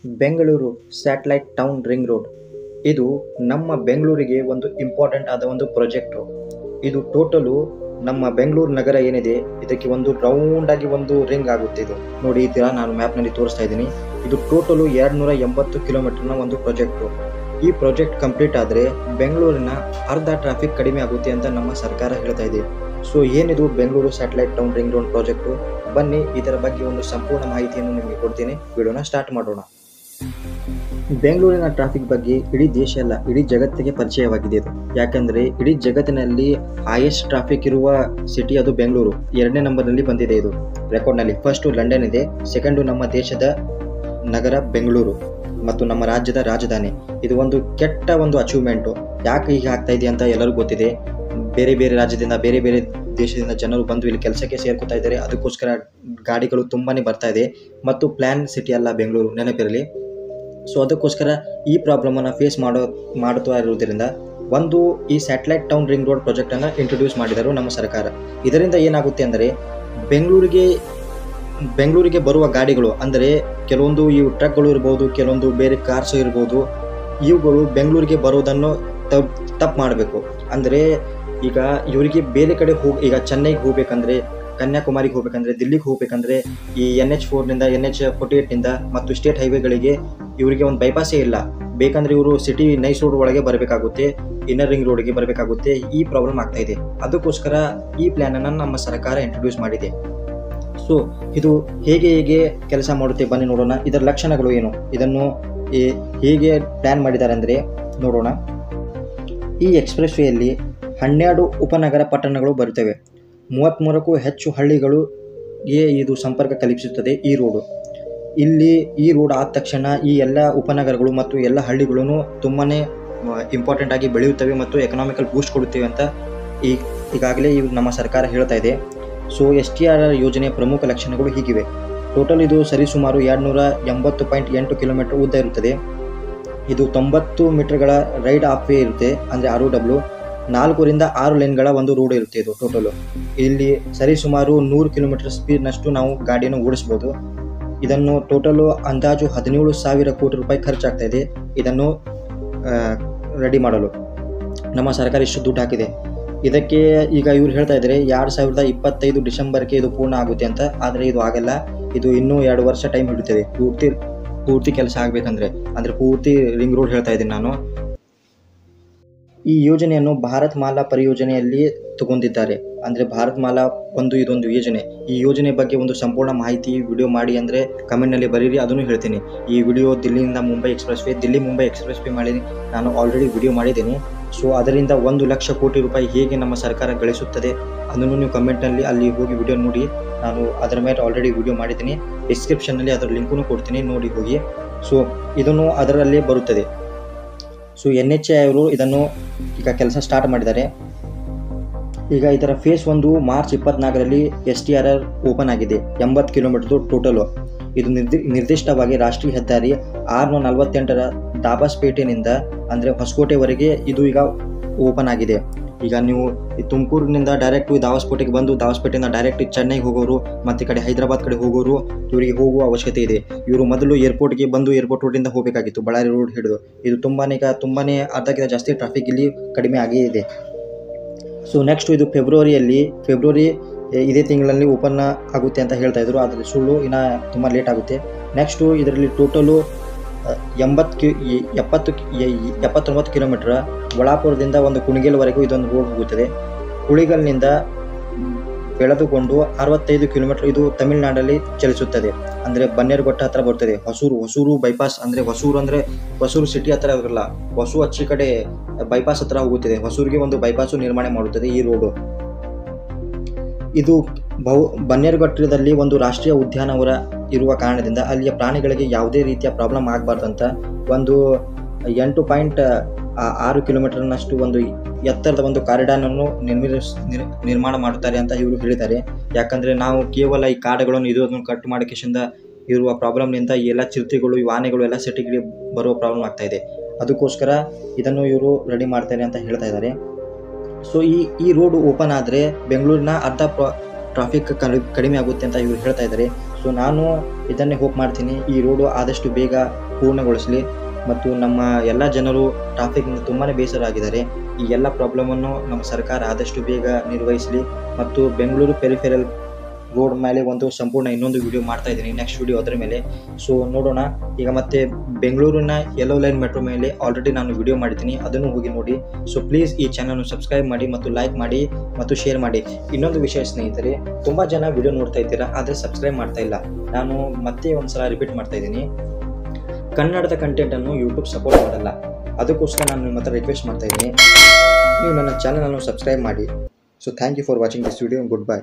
Bengaluru satellite town ring road ಇದು ನಮ್ಮ ಬೆಂಗಳೂರಿಗೆ ಒಂದು ಇಂಪಾರ್ಟೆಂಟ್ ಆದ ಒಂದು ಪ್ರಾಜೆಕ್ಟು. ಇದು ಟೋಟಲು ನಮ್ಮ ಬೆಂಗಳೂರು ನಗರ ಏನಿದೆ ಇದಕ್ಕೆ ಒಂದು ರೌಂಡ್ ಆಗಿ ಒಂದು ರಿಂಗ್ ಆಗುತ್ತೆ. ಇದು ನೋಡಿ, ಈ ಥರ ನಾನು ಮ್ಯಾಪ್ನಲ್ಲಿ ತೋರಿಸ್ತಾ ಇದ್ದೀನಿ. ಇದು ಟೋಟಲು 280 ಕಿಲೋಮೀಟರ್ನ ಒಂದು ಪ್ರಾಜೆಕ್ಟು. ಈ ಪ್ರಾಜೆಕ್ಟ್ ಕಂಪ್ಲೀಟ್ ಆದರೆ ಬೆಂಗಳೂರಿನ ಅರ್ಧ ಟ್ರಾಫಿಕ್ ಕಡಿಮೆ ಆಗುತ್ತೆ ಅಂತ ನಮ್ಮ ಸರ್ಕಾರ ಹೇಳ್ತಾ ಇದೆ. ಸೊ ಏನಿದು Bengaluru satellite town ring road project, ಬನ್ನಿ ಇದರ ಬಗ್ಗೆ ಒಂದು ಸಂಪೂರ್ಣ ಮಾಹಿತಿಯನ್ನು ನಿಮಗೆ ಕೊಡ್ತೀನಿ. ವಿಡಿಯೋನ ಸ್ಟಾರ್ಟ್ ಮಾಡೋಣ. ಬೆಂಗಳೂರಿನ ಟ್ರಾಫಿಕ್ ಬಗ್ಗೆ ಇಡೀ ದೇಶ ಅಲ್ಲ, ಇಡೀ ಜಗತ್ತಿಗೆ ಪರಿಚಯವಾಗಿದೆ ಇದು. ಯಾಕಂದರೆ ಇಡೀ ಜಗತ್ತಿನಲ್ಲಿ ಹೈಯೆಸ್ಟ್ ಟ್ರಾಫಿಕ್ ಇರುವ ಸಿಟಿ ಅದು ಬೆಂಗಳೂರು. 2ನೇ ನಂಬರ್ನಲ್ಲಿ ಬಂದಿದೆ ಇದು ರೆಕಾರ್ಡ್ನಲ್ಲಿ. ಫಸ್ಟು ಲಂಡನ್ ಇದೆ, ಸೆಕೆಂಡು ನಮ್ಮ ದೇಶದ ನಗರ ಬೆಂಗಳೂರು ಮತ್ತು ನಮ್ಮ ರಾಜ್ಯದ ರಾಜಧಾನಿ. ಇದು ಒಂದು ಕೆಟ್ಟ ಒಂದು ಅಚೀವ್ಮೆಂಟು. ಯಾಕೆ ಹೀಗೆ ಆಗ್ತಾ ಇದೆ ಅಂತ ಎಲ್ಲರಿಗೂ ಗೊತ್ತಿದೆ. ಬೇರೆ ಬೇರೆ ರಾಜ್ಯದಿಂದ ಬೇರೆ ಬೇರೆ ದೇಶದಿಂದ ಜನರು ಬಂದು ಇಲ್ಲಿ ಕೆಲಸಕ್ಕೆ ಸೇರ್ಕೋತಾ ಇದ್ದಾರೆ. ಅದಕ್ಕೋಸ್ಕರ ಗಾಡಿಗಳು ತುಂಬಾ ಬರ್ತಾ ಇದೆ ಮತ್ತು ಪ್ಲ್ಯಾನ್ ಸಿಟಿ ಅಲ್ಲ ಬೆಂಗಳೂರು, ನೆನಪಿರಲಿ. ಸೊ ಅದಕ್ಕೋಸ್ಕರ ಈ ಪ್ರಾಬ್ಲಮನ್ನು ಫೇಸ್ ಮಾಡುತ್ತಾ ಇರುವುದರಿಂದ ಒಂದು ಈ ಸ್ಯಾಟಲೈಟ್ ಟೌನ್ ರಿಂಗ್ ರೋಡ್ ಪ್ರಾಜೆಕ್ಟನ್ನು ಇಂಟ್ರೊಡ್ಯೂಸ್ ಮಾಡಿದರು ನಮ್ಮ ಸರ್ಕಾರ. ಇದರಿಂದ ಏನಾಗುತ್ತೆ ಅಂದರೆ ಬೆಂಗಳೂರಿಗೆ ಬರುವ ಗಾಡಿಗಳು, ಅಂದರೆ ಕೆಲವೊಂದು ಇವು ಟ್ರಕ್ಗಳು ಇರ್ಬೋದು, ಕೆಲವೊಂದು ಬೇರೆ ಕಾರ್ಸ್ ಇರ್ಬೋದು, ಇವುಗಳು ಬೆಂಗಳೂರಿಗೆ ಬರೋದನ್ನು ತಪ್ಪು ಮಾಡಬೇಕು. ಅಂದರೆ ಈಗ ಇವರಿಗೆ ಬೇರೆ ಕಡೆ ಈಗ ಚೆನ್ನೈಗೆ ಹೋಗ್ಬೇಕಂದ್ರೆ, ಕನ್ಯಾಕುಮಾರಿಗೆ ಹೋಗ್ಬೇಕಂದ್ರೆ, ದಿಲ್ಲಿಗೆ ಹೋಗ್ಬೇಕಂದ್ರೆ ಈ NH4ನಿಂದ NH48ನಿಂದ ಮತ್ತು ಸ್ಟೇಟ್ ಹೈವೇಗಳಿಗೆ ಇವರಿಗೆ ಒಂದು ಬೈಪಾಸೇ ಇಲ್ಲ. ಬೇಕಂದರೆ ಇವರು ಸಿಟಿ ನೈಸ್ ರೋಡ್ ಒಳಗೆ ಬರಬೇಕಾಗುತ್ತೆ, ಇನ್ನರ್ ರಿಂಗ್ ರೋಡ್ಗೆ ಬರಬೇಕಾಗುತ್ತೆ. ಈ ಪ್ರಾಬ್ಲಮ್ ಆಗ್ತಾ ಇದೆ. ಅದಕ್ಕೋಸ್ಕರ ಈ ಪ್ಲ್ಯಾನನ್ನು ನಮ್ಮ ಸರ್ಕಾರ ಇಂಟ್ರೊಡ್ಯೂಸ್ ಮಾಡಿದೆ. ಸೊ ಇದು ಹೇಗೆ ಕೆಲಸ ಮಾಡುತ್ತೆ ಬನ್ನಿ ನೋಡೋಣ. ಇದರ ಲಕ್ಷಣಗಳು ಏನು, ಇದನ್ನು ಹೇಗೆ ಪ್ಲ್ಯಾನ್ ಮಾಡಿದ್ದಾರೆ ಅಂದರೆ ನೋಡೋಣ. ಈ ಎಕ್ಸ್ಪ್ರೆಸ್ ವೇಯಲ್ಲಿ 12 ಉಪನಗರ ಪಟ್ಟಣಗಳು ಬರುತ್ತವೆ. 33ಕ್ಕೂ ಹೆಚ್ಚು ಹಳ್ಳಿಗಳಿಗೆ ಇದು ಸಂಪರ್ಕ ಕಲ್ಪಿಸುತ್ತದೆ ಈ ರೋಡು. ಈ ರೋಡ್ ಆದ ತಕ್ಷಣ ಈ ಎಲ್ಲ ಉಪನಗರಗಳು ಮತ್ತು ಎಲ್ಲ ಹಳ್ಳಿಗಳೂ ತುಂಬಾ ಇಂಪಾರ್ಟೆಂಟ್ ಆಗಿ ಬೆಳೆಯುತ್ತವೆ ಮತ್ತು ಎಕನಾಮಿಕಲ್ ಬೂಸ್ಟ್ ಕೊಡುತ್ತವೆ ಅಂತ ಈಗಾಗಲೇ ನಮ್ಮ ಸರ್ಕಾರ ಹೇಳ್ತಾ ಇದೆ. ಸೊ STR ಯೋಜನೆಯ ಪ್ರಮುಖ ಲಕ್ಷಣಗಳು ಹೀಗಿವೆ. ಟೋಟಲ್ ಇದು ಸರಿಸುಮಾರು 280.8 ಕಿಲೋಮೀಟರ್ ಉದ್ದ ಇರುತ್ತದೆ. ಇದು 90 ಮೀಟರ್ಗಳ ರೈಡ್ ಆಫ್ ವೇ ಇರುತ್ತೆ, ಅಂದರೆ ROW. 4 ರಿಂದ 6 ಲೇನ್ಗಳ ಒಂದು ರೋಡ್ ಇರುತ್ತೆ ಇದು ಟೋಟಲು. ಇಲ್ಲಿ ಸರಿಸುಮಾರು 100 ಕಿಲೋಮೀಟರ್ ಸ್ಪೀಡ್ನಷ್ಟು ನಾವು ಗಾಡಿಯನ್ನು ಓಡಿಸ್ಬೋದು. ಇದನ್ನು ಟೋಟಲು ಅಂದಾಜು 17,000 ಕೋಟಿ ರೂಪಾಯಿ ಖರ್ಚಾಗ್ತಾ ಇದೆ ಇದನ್ನು ರೆಡಿ ಮಾಡಲು. ನಮ್ಮ ಸರ್ಕಾರ ಇಷ್ಟು ದುಡ್ಡು ಹಾಕಿದೆ ಇದಕ್ಕೆ. ಈಗ ಇವ್ರು ಹೇಳ್ತಾ ಇದ್ದಾರೆ 2025 ಡಿಸೆಂಬರ್ಗೆ ಇದು ಪೂರ್ಣ ಆಗುತ್ತೆ ಅಂತ. ಆದರೆ ಇದು ಆಗಲ್ಲ, ಇದು ಇನ್ನೂ 2 ವರ್ಷ ಟೈಮ್ ಹಿಡಿತದೆ ಪೂರ್ತಿ ಕೆಲಸ ಆಗಬೇಕಂದ್ರೆ. ಅಂದರೆ ಪೂರ್ತಿ ರಿಂಗ್ ರೋಡ್ ಹೇಳ್ತಾ ಇದ್ದೀನಿ ನಾನು. ಈ ಯೋಜನೆಯನ್ನು ಭಾರತ್ ಮಾಲಾ ಪರಿಯೋಜನೆಯಲ್ಲಿ ತಗೊಂಡಿದ್ದಾರೆ. ಅಂದರೆ ಭಾರತ್ ಮಾಲಾ ಇದೊಂದು ಯೋಜನೆ. ಈ ಯೋಜನೆ ಬಗ್ಗೆ ಒಂದು ಸಂಪೂರ್ಣ ಮಾಹಿತಿ ವಿಡಿಯೋ ಮಾಡಿ ಅಂದರೆ ಕಮೆಂಟ್ನಲ್ಲಿ ಬರೀರಿ, ಅದನ್ನು ಹೇಳ್ತೀನಿ. ಈ ವಿಡಿಯೋ ದಿಲ್ಲಿಯಿಂದ Mumbai expressway, Delhi Mumbai expressway ಮಾಡಿ ನಾನು ಆಲ್ರೆಡಿ ವಿಡಿಯೋ ಮಾಡಿದ್ದೀನಿ. ಸೊ ಅದರಿಂದ 1 ಲಕ್ಷ ಕೋಟಿ ರೂಪಾಯಿ ಹೇಗೆ ನಮ್ಮ ಸರ್ಕಾರ ಗಳಿಸುತ್ತದೆ ಅದನ್ನು ನೀವು ಕಮೆಂಟ್ನಲ್ಲಿ ಅಲ್ಲಿ ಹೋಗಿ ವಿಡಿಯೋ ನೋಡಿ. ನಾನು ಅದರ ಮೇಲೆ ಆಲ್ರೆಡಿ ವಿಡಿಯೋ ಮಾಡಿದ್ದೀನಿ. ಡಿಸ್ಕ್ರಿಪ್ಷನ್ನಲ್ಲಿ ಅದರ ಲಿಂಕನ್ನು ಕೊಡ್ತೀನಿ, ನೋಡಿ ಹೋಗಿ. ಸೊ ಇದನ್ನು ಅದರಲ್ಲೇ ಬರುತ್ತದೆ. ಸೊ NHAI ಅವರು ಇದನ್ನು ಈಗ ಕೆಲಸ ಸ್ಟಾರ್ಟ್ ಮಾಡಿದ್ದಾರೆ. ಈಗ ಇದರ ಫೇಸ್ 1 ಮಾರ್ಚ್ 24ರಲ್ಲಿ STR ಓಪನ್ ಆಗಿದೆ. 80 ಕಿಲೋಮೀಟರ್ ಟೋಟಲು. ಇದು ನಿರ್ದಿಷ್ಟವಾಗಿ ರಾಷ್ಟ್ರೀಯ ಹೆದ್ದಾರಿ 648ರ ದಾಬಾಸ್ಪೇಟೆನಿಂದ ಅಂದರೆ ಹೊಸಕೋಟೆವರೆಗೆ ಇದು ಈಗ ಓಪನ್ ಆಗಿದೆ. ಈಗ ನೀವು ತುಮಕೂರಿನಿಂದ ಡೈರೆಕ್ಟ್ ದಾಬಾಸ್ಪೇಟೆಗೆ ಬಂದು ದಾಬಾಸ್ಪೇಟೆಯಿಂದ ಡೈರೆಕ್ಟ್ ಚೆನ್ನೈಗೆ ಹೋಗೋರು ಮತ್ತು ಈ ಕಡೆ ಹೈದರಾಬಾದ್ ಕಡೆ ಹೋಗೋರು ಇವರಿಗೆ ಹೋಗುವ ಅವಶ್ಯಕತೆ ಇದೆ. ಇವರು ಮೊದಲು ಏರ್ಪೋರ್ಟ್ಗೆ ಬಂದು ಏರ್ಪೋರ್ಟ್ ರೋಡಿಂದ ಹೋಗಬೇಕಾಗಿತ್ತು, ಬಳ್ಳಾರಿ ರೋಡ್ ಹಿಡಿದು. ಇದು ತುಂಬಾ ಅರ್ಧಕ್ಕಿಂತ ಜಾಸ್ತಿ ಟ್ರಾಫಿಕ್ ಇಲ್ಲಿ ಕಡಿಮೆ ಆಗೇ ಇದೆ. ಸೊ ನೆಕ್ಸ್ಟ್ ಇದು ಫೆಬ್ರವರಿ ಇದೇ ತಿಂಗಳಲ್ಲಿ ಓಪನ್ ಆಗುತ್ತೆ ಅಂತ ಹೇಳ್ತಾ ಇದ್ರು. ಆದರೆ ಸುಳ್ಳು, ಇನ್ನು ತುಂಬ ಲೇಟ್ ಆಗುತ್ತೆ. ನೆಕ್ಸ್ಟು ಇದರಲ್ಲಿ ಟೋಟಲು 79 ಕಿಲೋಮೀಟರ್ ಒಳಾಪುರದಿಂದ ಒಂದು ಕುಣಿಗಲ್ವರೆಗೂ ಇದೊಂದು ರೋಡ್ ಹೋಗುತ್ತದೆ. ಕುಣಿಗಲ್ನಿಂದ ಬೆಳೆದುಕೊಂಡು 65 ಕಿಲೋಮೀಟರ್ ಇದು ತಮಿಳುನಾಡಲ್ಲಿ ಚಲಿಸುತ್ತದೆ. ಅಂದರೆ ಬನ್ನೇರುಘಟ್ಟ ಹತ್ರ ಬರ್ತದೆ. ಹೊಸೂರು ಬೈಪಾಸ್, ಅಂದರೆ ಹೊಸೂರು ಸಿಟಿ ಹತ್ರ ಇರಲ್ಲ, ಅಚ್ಚಿ ಕಡೆ ಬೈಪಾಸ್ ಹತ್ರ ಹೋಗುತ್ತದೆ. ಹೊಸೂರಿಗೆ ಒಂದು ಬೈಪಾಸು ನಿರ್ಮಾಣ ಮಾಡುತ್ತದೆ ಈ ರೋಡು. ಇದು ಬನ್ನೇರುಘಟ್ಟದಲ್ಲಿ ಒಂದು ರಾಷ್ಟ್ರೀಯ ಉದ್ಯಾನವನ ಇರುವ ಕಾರಣದಿಂದ ಅಲ್ಲಿಯ ಪ್ರಾಣಿಗಳಿಗೆ ಯಾವುದೇ ರೀತಿಯ ಪ್ರಾಬ್ಲಮ್ ಆಗಬಾರ್ದಂತ ಒಂದು 8.6 ಕಿಲೋಮೀಟರ್ನಷ್ಟು ಒಂದು ಎತ್ತರದ ಒಂದು ಕಾರಿಡಾರನ್ನು ನಿರ್ಮಾಣ ಮಾಡುತ್ತಾರೆ ಅಂತ ಇವರು ಹೇಳಿದ್ದಾರೆ. ಯಾಕಂದರೆ ನಾವು ಕೇವಲ ಈ ಕಾಡುಗಳನ್ನು ಇದನ್ನು ಕಟ್ ಮಾಡೋಕ್ಕಿಂತ ಇರುವ ಪ್ರಾಬ್ಲಮ್ನಿಂದ ಈ ಎಲ್ಲ ಚಿರತೆಗಳು, ಈ ಆನೆಗಳು ಎಲ್ಲ ಸಿಟಿಗೆ ಬರುವ ಪ್ರಾಬ್ಲಮ್ ಆಗ್ತಾ ಇದೆ. ಅದಕ್ಕೋಸ್ಕರ ಇದನ್ನು ಇವರು ರೆಡಿ ಮಾಡ್ತಾರೆ ಅಂತ ಹೇಳ್ತಾ ಇದ್ದಾರೆ. ಸೊ ಈ ರೋಡ್ ಓಪನ್ ಆದರೆ ಬೆಂಗಳೂರಿನ ಅರ್ಧ ಟ್ರಾಫಿಕ್ ಕಡಿಮೆ ಆಗುತ್ತೆ ಅಂತ ಇವರು ಹೇಳ್ತಾ ಇದ್ದಾರೆ. ಸೊ ನಾನು ಇದನ್ನೇ ಹೋಪ್ ಮಾಡ್ತೀನಿ, ಈ ರೋಡು ಆದಷ್ಟು ಬೇಗ ಪೂರ್ಣಗೊಳಿಸಲಿ ಮತ್ತು ನಮ್ಮ ಎಲ್ಲ ಜನರು ಟ್ರಾಫಿಕ್ನಿಂದ ತುಂಬಾ ಬೇಸರ ಆಗಿದ್ದಾರೆ. ಈ ಎಲ್ಲ ಪ್ರಾಬ್ಲಮನ್ನು ನಮ್ಮ ಸರ್ಕಾರ ಆದಷ್ಟು ಬೇಗ ನಿರ್ವಹಿಸಲಿ ಮತ್ತು ಬೆಂಗಳೂರು ಪೆರಿಫೆರಲ್ ರೋಡ್ ಮೇಲೆ ಒಂದು ಸಂಪೂರ್ಣ ಇನ್ನೊಂದು ವಿಡಿಯೋ ಮಾಡ್ತಾ ಇದ್ದೀನಿ, ನೆಕ್ಸ್ಟ್ ವಿಡಿಯೋ ಅದರ ಮೇಲೆ. ಸೊ ನೋಡೋಣ. ಈಗ ಮತ್ತೆ ಬೆಂಗಳೂರಿನ ಯೆಲ್ಲೋ ಲೈನ್ ಮೆಟ್ರೋ ಮೇಲೆ ಆಲ್ರೆಡಿ ನಾನು ವಿಡಿಯೋ ಮಾಡಿದ್ದೀನಿ, ಅದನ್ನು ಹೋಗಿ ನೋಡಿ. ಸೊ ಪ್ಲೀಸ್ ಈ ಚಾನಲ್ನ ಸಬ್ಸ್ಕ್ರೈಬ್ ಮಾಡಿ ಮತ್ತು ಲೈಕ್ ಮಾಡಿ ಮತ್ತು ಶೇರ್ ಮಾಡಿ. ಇನ್ನೊಂದು ವಿಷಯ ಸ್ನೇಹಿತರೆ, ತುಂಬ ಜನ ವಿಡಿಯೋ ನೋಡ್ತಾ ಇದ್ದೀರಾ ಆದರೆ ಸಬ್ಸ್ಕ್ರೈಬ್ ಮಾಡ್ತಾ ಇಲ್ಲ. ನಾನು ಮತ್ತೆ ಒಂದ್ಸಲ ರಿಪೀಟ್ ಮಾಡ್ತಾ ಇದ್ದೀನಿ, ಕನ್ನಡದ ಕಂಟೆಂಟನ್ನು ಯೂಟ್ಯೂಬ್ ಸಪೋರ್ಟ್ ಮಾಡಲ್ಲ. ಅದಕ್ಕೋಸ್ಕರ ನಾನು ನಿಮ್ಮ ಹತ್ರ ರಿಕ್ವೆಸ್ಟ್ ಮಾಡ್ತಾ ಇದ್ದೀನಿ, ನೀವು ನನ್ನ ಚಾನಲನ್ನು ಸಬ್ಸ್ಕ್ರೈಬ್ ಮಾಡಿ. So thank you for watching this video. Good by.